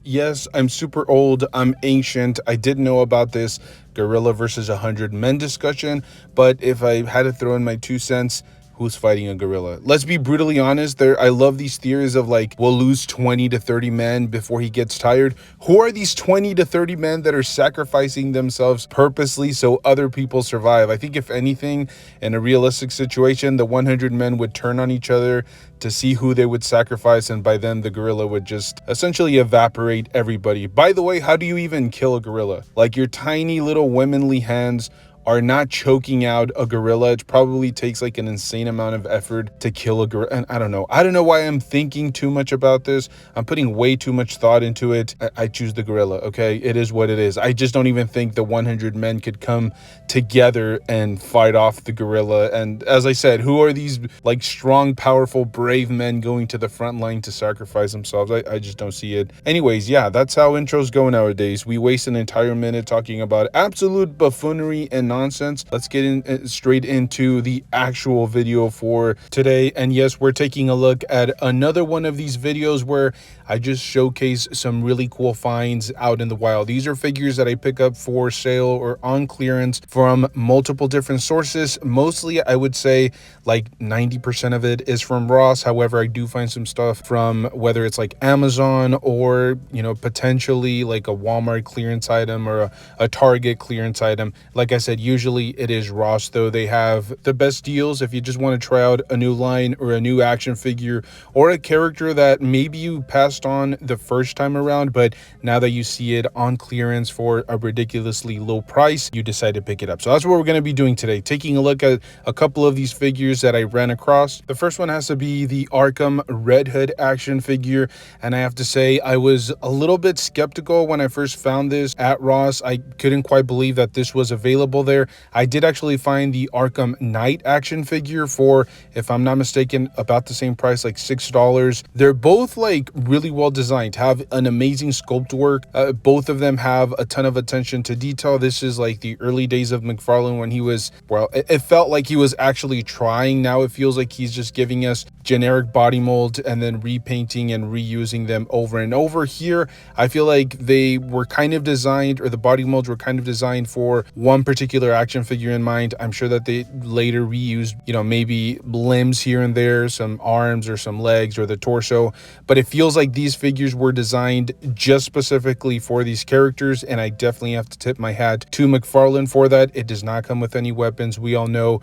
Yes, I'm super old, I'm ancient, I did know about this gorilla versus 100 men discussion, but if I had to throw in my 2 cents, who's fighting a gorilla? Let's be brutally honest, I love these theories of like, we'll lose 20 to 30 men before he gets tired. Who are these 20 to 30 men that are sacrificing themselves purposely so other people survive? I think if anything, in a realistic situation, the 100 men would turn on each other to see who they would sacrifice, and by then the gorilla would just essentially evaporate everybody. By the way, how do you even kill a gorilla? Like, your tiny little womanly hands are not choking out a gorilla. It probably takes like an insane amount of effort to kill a gorilla. And I don't know why I'm thinking too much about this. I'm putting way too much thought into it. I choose the gorilla. Okay, it is what it is. I just don't even think the 100 men could come together and fight off the gorilla. And as I said, who are these like strong, powerful, brave men going to the front line to sacrifice themselves? I just don't see it. Anyways, yeah, that's how intros go nowadays. We waste an entire minute talking about absolute buffoonery and nonsense. Let's get in straight into the actual video for today. And yes, we're taking a look at another one of these videos where I just showcase some really cool finds out in the wild. These are figures that I pick up for sale or on clearance from multiple different sources. Mostly, I would say like 90% of it is from Ross. However, I do find some stuff from whether it's like Amazon or, you know, potentially like a Walmart clearance item or a Target clearance item. Like I said, usually it is Ross, though. They have the best deals if you just want to try out a new line or a new action figure or a character that maybe you passed on the first time around, but now that you see it on clearance for a ridiculously low price, you decide to pick it up. So that's what we're going to be doing today, taking a look at a couple of these figures that I ran across. The first one has to be the Arkham Red Hood action figure, and I have to say I was a little bit skeptical when I first found this at Ross. I couldn't quite believe that this was available there. I did actually find the Arkham Knight action figure for, if I'm not mistaken, about the same price, like $6. They're both like really well designed, have an amazing sculpt work. Both of them have a ton of attention to detail. This is like the early days of McFarlane when he was, well, it felt like he was actually trying. Now it feels like he's just giving us generic body molds and then repainting and reusing them over and over. Here, I feel like they were kind of designed, or the body molds were kind of designed for one particular action figure in mind. I'm sure that they later reused, you know, maybe limbs here and there, some arms or some legs or the torso, but it feels like these figures were designed just specifically for these characters, and I definitely have to tip my hat to McFarlane for that. It does not come with any weapons. We all know,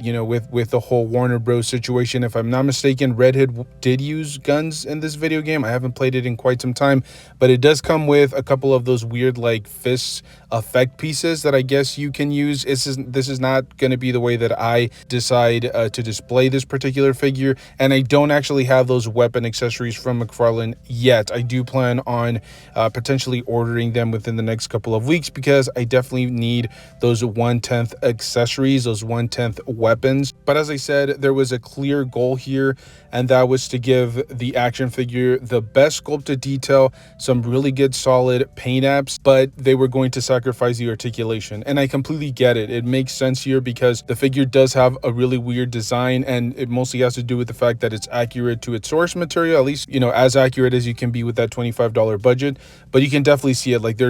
you know, with the whole Warner Bros situation, if I'm not mistaken, Red Hood did use guns in this video game. I haven't played it in quite some time, but it does come with a couple of those weird like fist effect pieces that I guess you can use. This is not going to be the way that I decide to display this particular figure, and I don't actually have those weapon accessories from McFarlane yet. I do plan on potentially ordering them within the next couple of weeks because I definitely need those 1/10 accessories, those 1/10 weapons. But as I said, there was a clear goal here, and that was to give the action figure the best sculpted detail, some really good solid paint apps, but they were going to sacrifice the articulation. And I completely get it. It makes sense here because the figure does have a really weird design, and it mostly has to do with the fact that it's accurate to its source material, at least, you know, as accurate as you can be with that $25 budget. But you can definitely see it. Like, there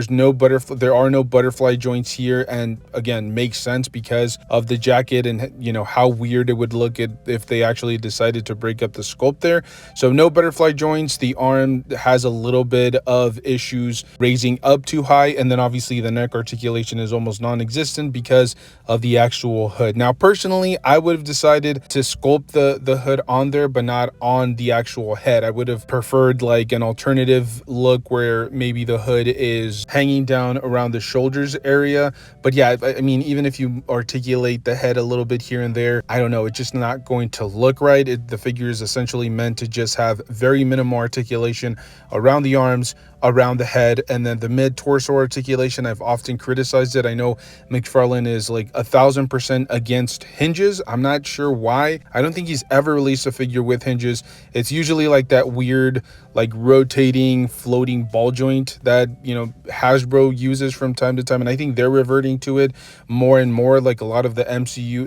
are no butterfly joints here, and again, makes sense because of the jacket and, you know, how weird it would look if they actually decided to break up the sculpt there. So no butterfly joints. The arm has a little bit of issues raising up too high, and then obviously the neck articulation is almost non-existent because of the actual hood. Now personally, I would have decided to sculpt the hood on there, but not on the actual head. I would have preferred like an alternative look where maybe the hood is hanging down around the shoulders area. But yeah, I mean, even if you articulate the head a little bit here and there, I don't know, it's just not going to look right. The figure is essentially meant to just have very minimal articulation around the arms, around the head, and then the mid torso articulation. I've often criticized it. I know McFarlane is like 1000% against hinges. I'm not sure why. I don't think he's ever released a figure with hinges. It's usually like that weird like rotating floating ball joint that, you know, Hasbro uses from time to time, and I think they're reverting to it more and more. Like a lot of the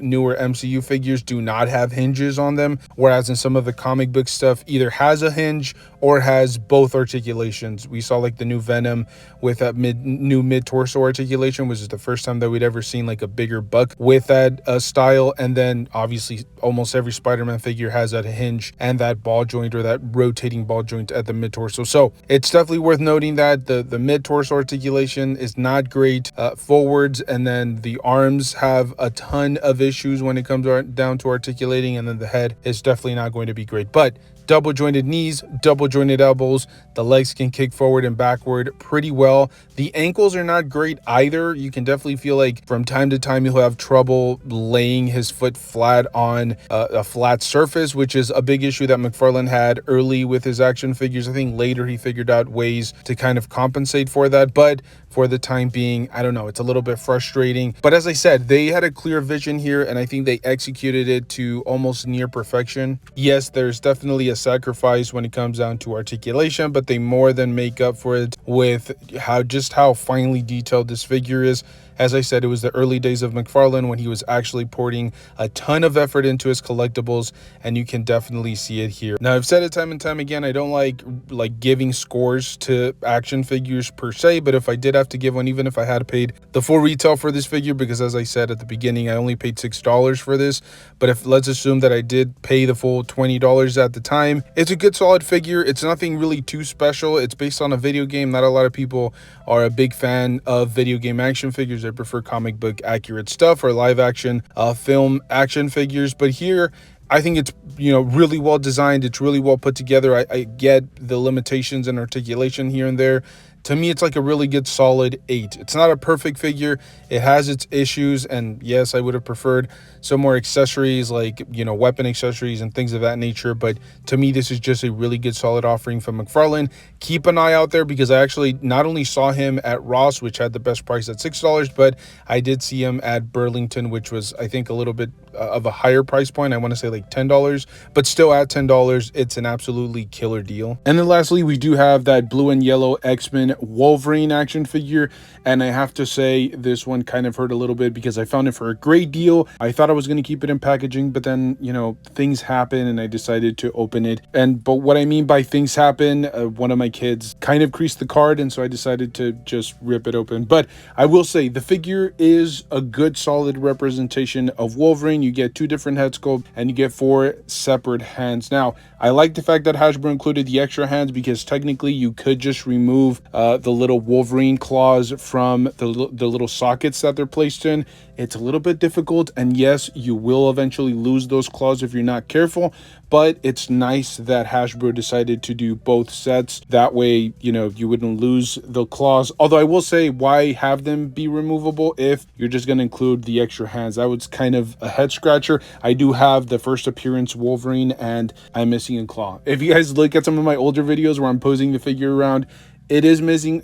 newer MCU figures do not have hinges on them, whereas in some of the comic book stuff either has a hinge or has both articulations. We saw like the new Venom with that new mid torso articulation, which is the first time that we'd ever seen like a bigger buck with that style. And then obviously almost every Spider-Man figure has that hinge and that ball joint or that rotating ball joint at the mid torso. So it's definitely worth noting that the mid torso articulation is not great forwards, and then the arms have a ton of issues when it comes down to articulating, and then the head is definitely not going to be great. But double jointed knees, double jointed elbows, the legs can kick forward and backward pretty well. The ankles are not great either. You can definitely feel like from time to time he'll have trouble laying his foot flat on a flat surface, which is a big issue that McFarlane had early with his action figures. I think later he figured out ways to kind of compensate for that, but for the time being, I don't know, it's a little bit frustrating. But as I said, they had a clear vision here, and I think they executed it to almost near perfection. Yes, there's definitely a sacrifice when it comes down to articulation, but they more than make up for it with how finely detailed this figure is. As I said, it was the early days of McFarlane when he was actually pouring a ton of effort into his collectibles, and you can definitely see it here. Now, I've said it time and time again, I don't like giving scores to action figures per se, but if I did have to give one, even if I had paid the full retail for this figure, because as I said at the beginning, I only paid $6 for this, but if let's assume that I did pay the full $20 at the time, it's a good solid figure. It's nothing really too special. It's based on a video game. Not a lot of people are a big fan of video game action figures. I prefer comic book accurate stuff or live action film action figures, but here I think it's, you know, really well designed. It's really well put together. I get the limitations and articulation here and there. To me, it's like a really good solid 8. It's not a perfect figure. It has its issues, and yes, I would have preferred some more accessories, like, you know, weapon accessories and things of that nature, but to me, this is just a really good solid offering from McFarlane. Keep an eye out there, because I actually not only saw him at Ross, which had the best price at $6, but I did see him at Burlington, which was, I think, a little bit of a higher price point. I want to say like $10, but still at $10, it's an absolutely killer deal. And then lastly, we do have that blue and yellow X-Men Wolverine action figure, and I have to say this one kind of hurt a little bit because I found it for a great deal. I thought I was going to keep it in packaging, but then, you know, things happen and I decided to open it. But what I mean by things happen, one of my kids kind of creased the card, and so I decided to just rip it open. But I will say the figure is a good solid representation of Wolverine. You get 2 different head sculpts and you get 4 separate hands. Now, I like the fact that Hasbro included the extra hands, because technically you could just remove the little Wolverine claws from the little sockets that they're placed in. It's a little bit difficult, and yes, you will eventually lose those claws if you're not careful, but it's nice that Hasbro decided to do both sets. That way, you know, you wouldn't lose the claws. Although I will say, why have them be removable if you're just going to include the extra hands? That was kind of a head scratcher. I do have the first appearance Wolverine, and I'm missing a claw. If you guys look at some of my older videos where I'm posing the figure around, it is missing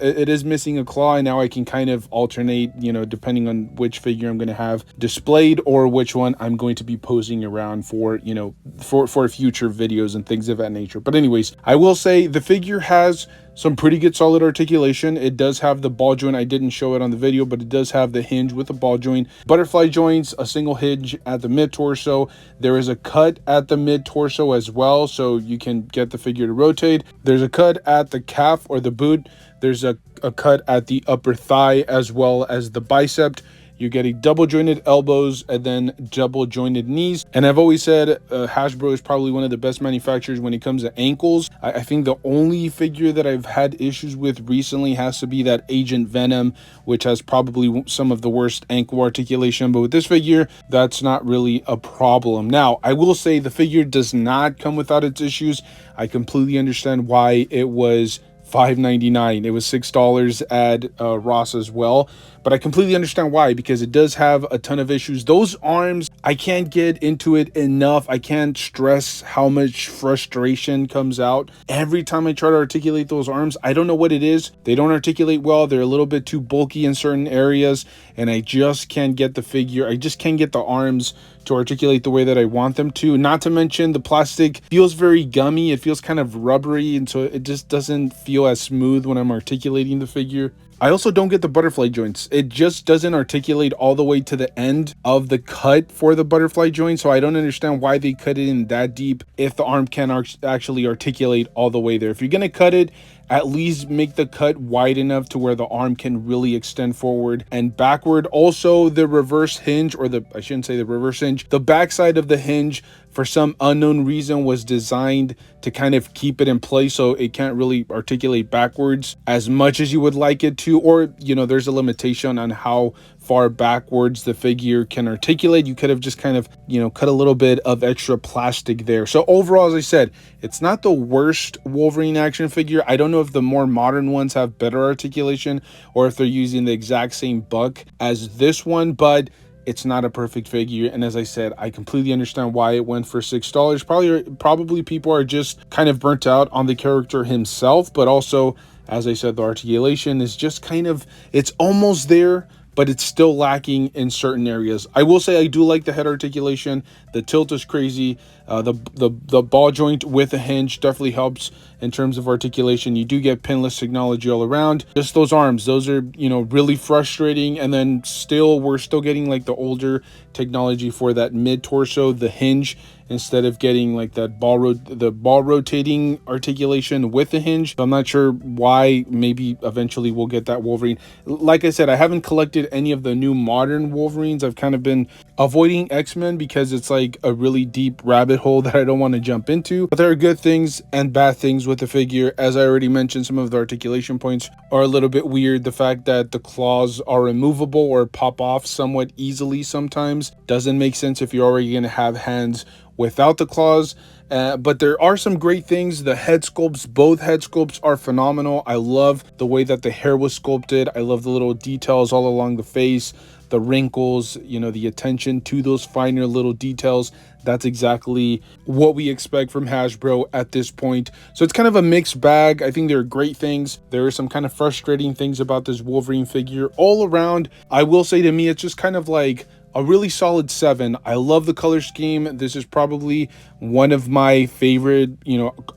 a claw, and now I can kind of alternate, you know, depending on which figure I'm going to have displayed or which one I'm going to be posing around for, you know, for future videos and things of that nature. But anyways, I will say the figure has some pretty good solid articulation. It does have the ball joint. I didn't show it on the video, but it does have the hinge with the ball joint, butterfly joints, a single hinge at the mid torso. There is a cut at the mid torso as well, so you can get the figure to rotate. There's a cut at the calf or the boot. There's a cut at the upper thigh as well as the bicep. You're getting double jointed elbows and then double jointed knees. And I've always said Hasbro is probably one of the best manufacturers when it comes to ankles. I think the only figure that I've had issues with recently has to be that Agent Venom, which has probably some of the worst ankle articulation. But with this figure, that's not really a problem. Now, I will say the figure does not come without its issues. I completely understand why it was $5.99. It was $6 at Ross as well, but I completely understand why, because it does have a ton of issues. Those arms, I can't get into it enough. I can't stress how much frustration comes out every time I try to articulate those arms. I don't know what it is. They don't articulate well. They're a little bit too bulky in certain areas, and I just can't get the figure. I just can't get the arms to articulate the way that I want them to. Not to mention the plastic feels very gummy. It feels kind of rubbery, and so it just doesn't feel as smooth when I'm articulating the figure. I also don't get the butterfly joints. It just doesn't articulate all the way to the end of the cut for the butterfly joint. So I don't understand why they cut it in that deep if the arm can't actually articulate all the way there. If you're going to cut it, at least make the cut wide enough to where the arm can really extend forward and backward. Also, the reverse hinge, or I shouldn't say the reverse hinge, the backside of the hinge, for some unknown reason, was designed to kind of keep it in place so it can't really articulate backwards as much as you would like it to. Or, there's a limitation on how far backwards the figure can articulate. You could have just kind of, cut a little bit of extra plastic there. So overall, as I said, it's not the worst Wolverine action figure. I don't know if the more modern ones have better articulation or if they're using the exact same buck as this one, but it's not a perfect figure. And as I said, I completely understand why it went for $6. Probably people are just kind of burnt out on the character himself, but also, as I said, the articulation is just kind of, it's almost there, but it's still lacking in certain areas. I will say I do like the head articulation. The tilt is crazy. The ball joint with a hinge definitely helps in terms of articulation. You do get pinless technology all around. Just those arms, those are, really frustrating. And then we're still getting like the older technology for that mid torso, the hinge, instead of getting like that the ball rotating articulation with the hinge. I'm not sure why. Maybe eventually we'll get that Wolverine. Like I said, I haven't collected any of the new modern Wolverines. I've kind of been avoiding X-Men because it's like a really deep rabbit hole that I don't want to jump into. But there are good things and bad things with the figure. As I already mentioned, some of the articulation points are a little bit weird. The fact that the claws are removable or pop off somewhat easily sometimes doesn't make sense if you're already going to have hands without the claws. But there are some great things. The head sculpts, both head sculpts are phenomenal. I love the way that the hair was sculpted. I love the little details all along the face, the wrinkles, the attention to those finer little details. That's exactly what we expect from Hasbro at this point. So it's kind of a mixed bag. I think there are great things. There are some kind of frustrating things about this Wolverine figure. All around, I will say, to me, it's just kind of like a really solid 7. I love the color scheme. This is probably one of my favorite,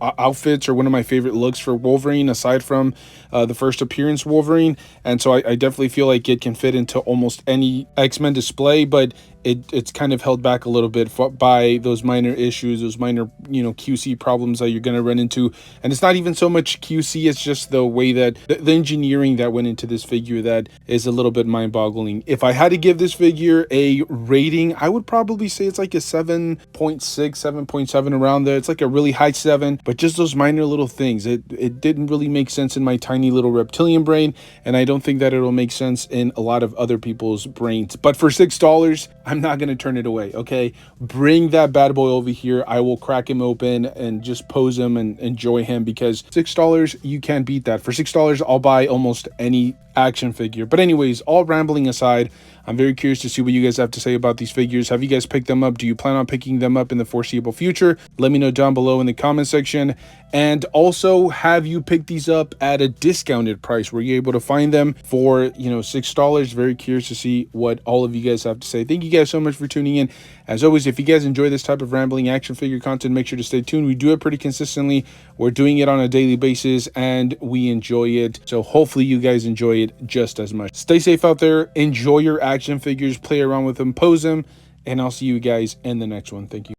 outfits, or one of my favorite looks for Wolverine, aside from the first appearance Wolverine. And so I definitely feel like it can fit into almost any X-Men display, but it's kind of held back a little bit by those minor issues, those minor, QC problems that you're going to run into. And it's not even so much QC, it's just the way that the engineering that went into this figure that is a little bit mind-boggling. If I had to give this figure a rating, I would probably say it's like a 7.6, 7.7, around there. It's like a really high 7, but just those minor little things. It didn't really make sense in my tiny little reptilian brain, and I don't think that it'll make sense in a lot of other people's brains. But for $6, I'm not going to turn it away, okay? Bring that bad boy over here. I will crack him open and just pose him and enjoy him, because $6, you can't beat that. For $6, I'll buy almost any action figure. But anyways, all rambling aside, I'm very curious to see what you guys have to say about these figures. Have you guys picked them up? Do you plan on picking them up in the foreseeable future? Let me know down below in the comment section. And also, have you picked these up at a discounted price? Were you able to find them for, $6? Very curious to see what all of you guys have to say. Thank you guys so much for tuning in. As always, if you guys enjoy this type of rambling action figure content, make sure to stay tuned. We do it pretty consistently. We're doing it on a daily basis, and we enjoy it. So hopefully you guys enjoy it just as much. Stay safe out there. Enjoy your action figures. Play around with them. Pose them. And I'll see you guys in the next one. Thank you.